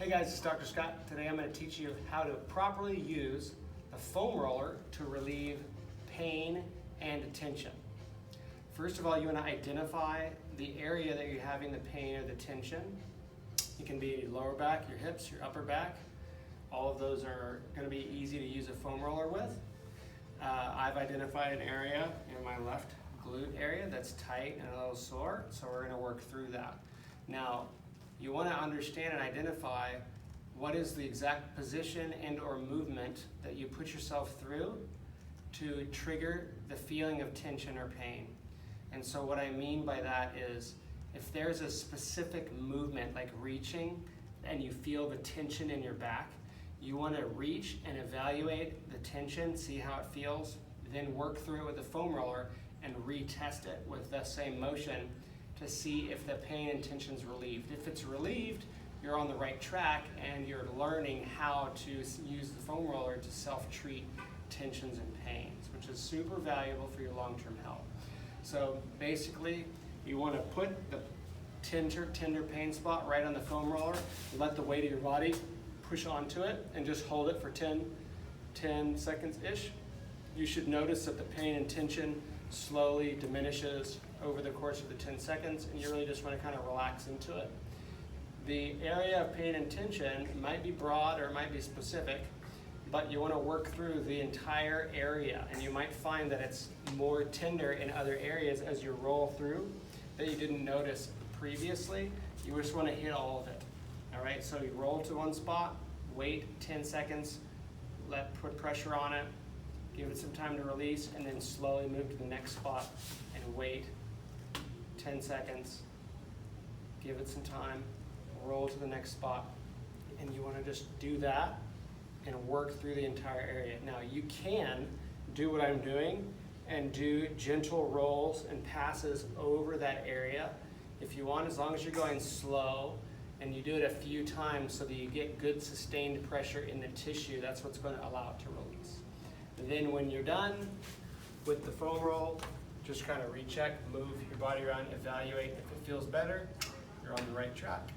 Hey guys, it's Dr. Scott. Today I'm going to teach you how to properly use the foam roller to relieve pain and tension. First of all, you want to identify the area that you're having the pain or the tension. It can be your lower back, your hips, your upper back. All of those are going to be easy to use a foam roller with. I've identified an area in my left glute area that's tight and a little sore, so we're going to work through that. Now, you want to understand and identify what is the exact position and or movement that you put yourself through to trigger the feeling of tension or pain. And so what I mean by that is if there's a specific movement like reaching and you feel the tension in your back, you want to reach and evaluate the tension, see how it feels, then work through it with the foam roller and retest it with the same motion to see if the pain and tension is relieved. If it's relieved, you're on the right track and you're learning how to use the foam roller to self-treat tensions and pains, which is super valuable for your long-term health. So basically, you want to put the tender pain spot right on the foam roller, let the weight of your body push onto it, and just hold it for 10 seconds-ish. You should notice that the pain and tension slowly diminishes over the course of the 10 seconds, and you really just want to kind of relax into it. The area of pain and tension might be broad or it might be specific, but you want to work through the entire area, and you might find that it's more tender in other areas as you roll through that you didn't notice previously. You just want to hit all of it. All right, so you roll to one spot, wait 10 seconds, put pressure on it, give it some time to release, and then slowly move to the next spot and wait 10 seconds, give it some time, roll to the next spot. And you want to just do that and work through the entire area. Now you can do what I'm doing and do gentle rolls and passes over that area if you want, as long as you're going slow and you do it a few times so that you get good sustained pressure in the tissue. That's what's going to allow it to release. And then when you're done with the foam roll, just kind of recheck, move your body around, evaluate. If it feels better, you're on the right track.